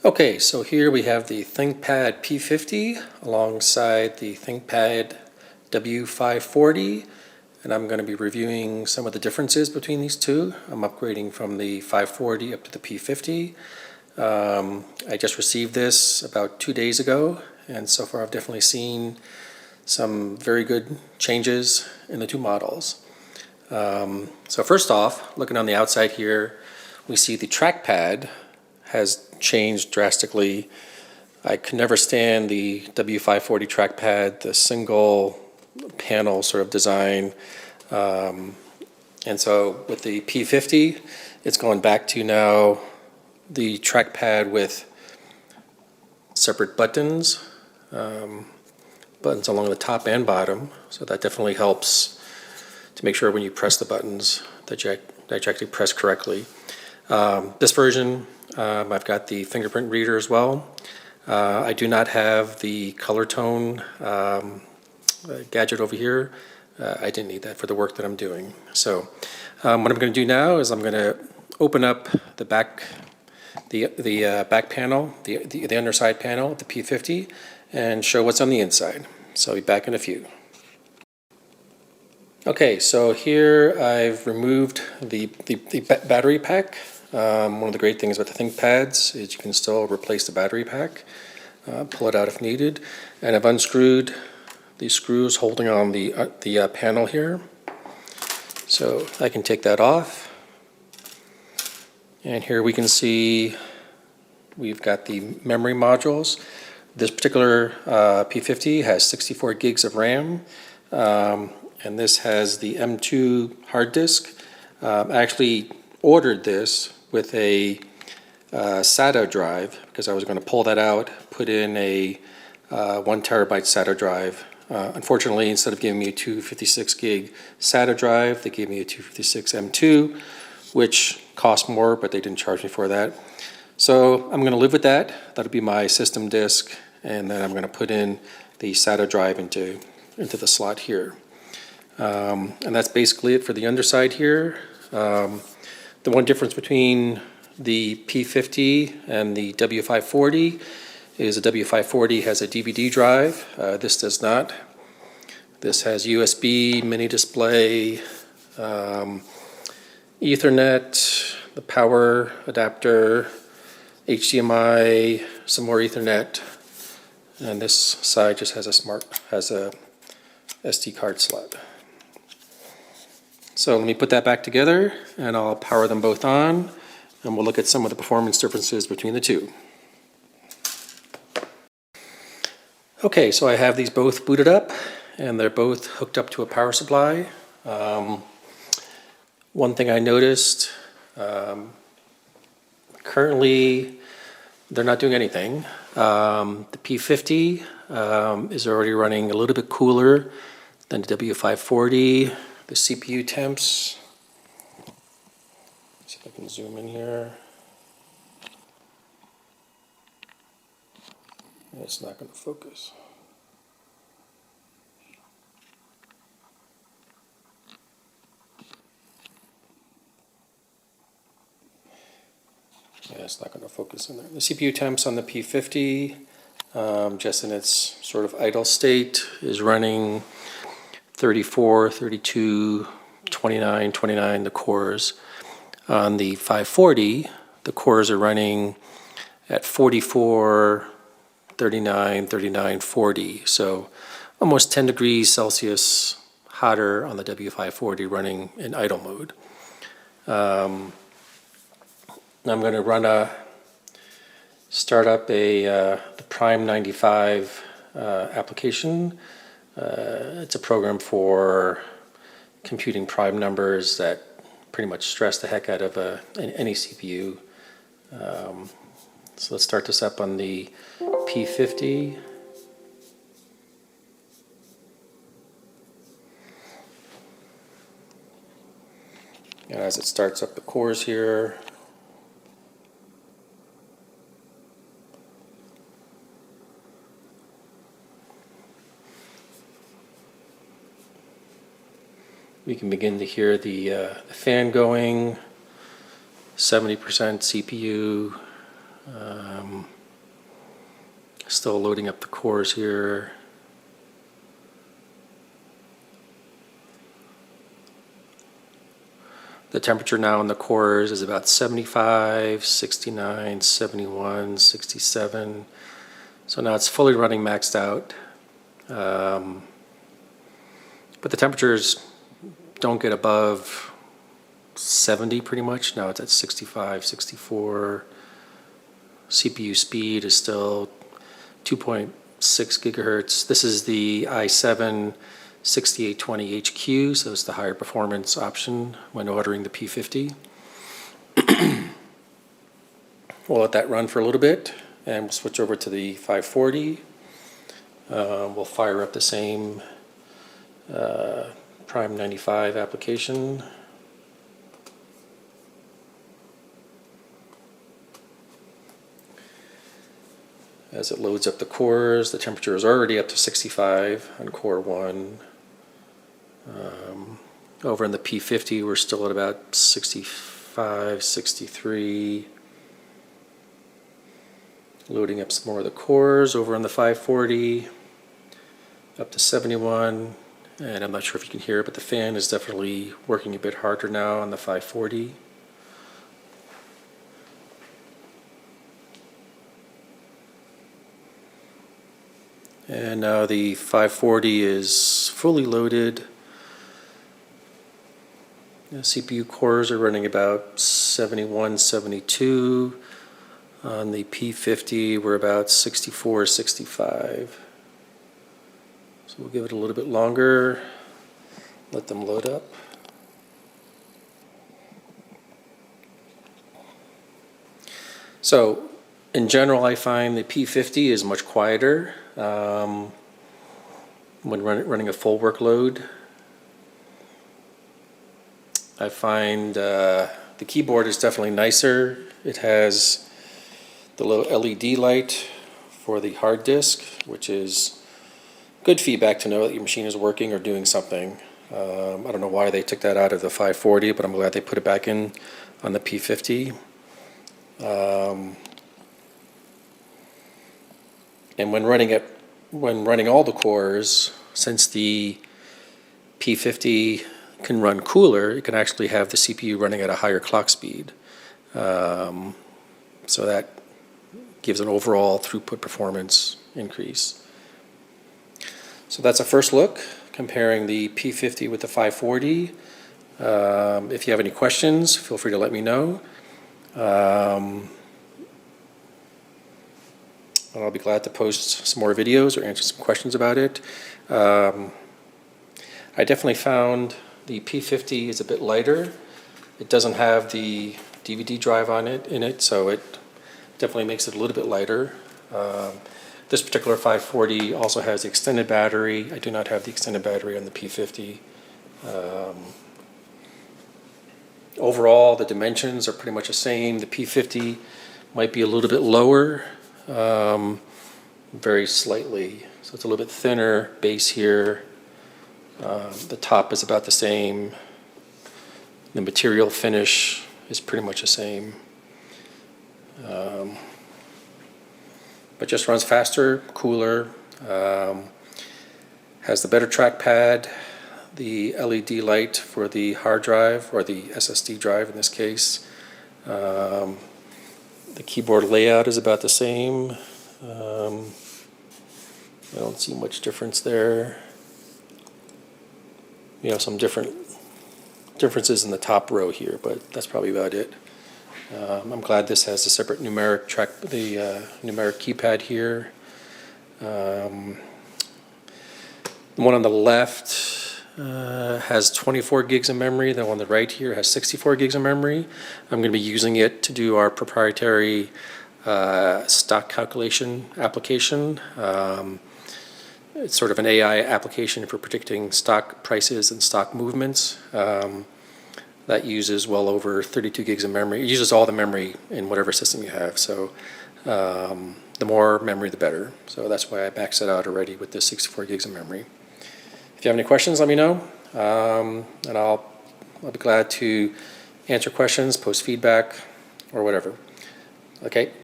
Okay, so here we have the ThinkPad P50 alongside the ThinkPad W540, and I'm going to be reviewing some of the differences between these two. I'm upgrading from the 540 up to the P50. I just received this about 2 days ago, and so far I've definitely seen some very good changes in the two models. So first off, looking on the outside here, we see the trackpad has changed drastically. I could never stand the W540 trackpad, the single panel sort of design. And so with the P50, it's going back to now the trackpad with separate buttons, buttons along the top and bottom. So that definitely helps to make sure when you press the buttons that you actually press correctly. This version, I've got the fingerprint reader as well. I do not have the color tone gadget over here. I didn't need that for the work that I'm doing. So what I'm going to do now is I'm going to open up the back, back panel, the underside panel of the P50, and show what's on the inside. So I'll be back in a few. Okay, so here I've removed the battery pack. One of the great things about the ThinkPads is you can still replace the battery pack, pull it out if needed, and I've unscrewed these screws holding on the panel here. So I can take that off, and here we can see we've got the memory modules. This particular P50 has 64 gigs of RAM, and this has the M2 hard disk. I actually ordered this with a SATA drive because I was going to pull that out, put in a 1 terabyte SATA drive. Unfortunately, instead of giving me a 256 gig SATA drive, they gave me a 256 M2, which cost more, but they didn't charge me for that. So I'm going to live with that. That'll be my system disk, and then I'm going to put in the SATA drive into the slot here. And that's basically it for the underside here. The one difference between the P50 and the W540 is the W540 has a DVD drive. This does not. This has USB, mini display, Ethernet, the power adapter, HDMI, some more Ethernet, and this side just has a SD card slot. So let me put that back together and I'll power them both on, and we'll look at some of the performance differences between the two. Okay, so I have these both booted up and they're both hooked up to a power supply. One thing I noticed, currently they're not doing anything. The P50 is already running a little bit cooler than the W540. The CPU temps, see if I can zoom in here. It's not going to focus. Yeah, it's not going to focus in there. The CPU temps on the P50, just in its sort of idle state, is running 34, 32, 29, 29, the cores. On the 540, the cores are running at 44, 39, 39, 40. So almost 10 degrees Celsius hotter on the W540 running in idle mode. I'm going to start up the Prime 95 application. It's a program for computing prime numbers that pretty much stress the heck out of any CPU. So let's start this up on the P50. And as it starts up the cores here, we can begin to hear the fan going, 70% CPU, Still loading up the cores here. The temperature now in the cores is about 75, 69, 71, 67. So now it's fully running maxed out. But the temperatures don't get above 70 pretty much. Now it's at 65, 64. CPU speed is still 2.6 gigahertz. This is the i7 6820HQ, so it's the higher performance option when ordering the P50. We'll let that run for a little bit, and we'll switch over to the 540. We'll fire up the same Prime 95 application. As it loads up the cores, the temperature is already up to 65 on core 1. Over in the P50, we're still at about 65, 63. Loading up some more of the cores over on the 540, up to 71. And I'm not sure if you can hear it, but the fan is definitely working a bit harder now on the 540. And now the 540 is fully loaded. The CPU cores are running about 71, 72. On the P50, we're about 64, 65. So we'll give it a little bit longer, let them load up. So in general, I find the P50 is much quieter when running a full workload. I find the keyboard is definitely nicer. It has the little LED light for the hard disk, which is good feedback to know that your machine is working or doing something. I don't know why they took that out of the 540, but I'm glad they put it back in on the P50. And when running all the cores, since the P50 can run cooler, it can actually have the CPU running at a higher clock speed. So that gives an overall throughput performance increase. So that's a first look comparing the P50 with the 540. If you have any questions, feel free to let me know. I'll be glad to post some more videos or answer some questions about it. I definitely found the P50 is a bit lighter. It doesn't have the DVD drive in it, so it definitely makes it a little bit lighter. This particular 540 also has the extended battery. I do not have the extended battery on the P50. Overall, the dimensions are pretty much the same. The P50 might be a little bit lower, very slightly. So it's a little bit thinner base here. The top is about the same. The material finish is pretty much the same. But just runs faster, cooler, has the better trackpad, the LED light for the hard drive, or the SSD drive in this case. The keyboard layout is about the same. I don't see much difference there. You know, some differences in the top row here, but that's probably about it. I'm glad this has a separate numeric numeric keypad here. The one on the left has 24 gigs of memory. The one on the right here has 64 gigs of memory. I'm going to be using it to do our proprietary stock calculation application. It's sort of an AI application for predicting stock prices and stock movements. That uses well over 32 gigs of memory. It uses all the memory in whatever system you have. So the more memory, the better. So that's why I maxed it out already with the 64 gigs of memory. If you have any questions, let me know. And I'll be glad to answer questions, post feedback, or whatever. Okay.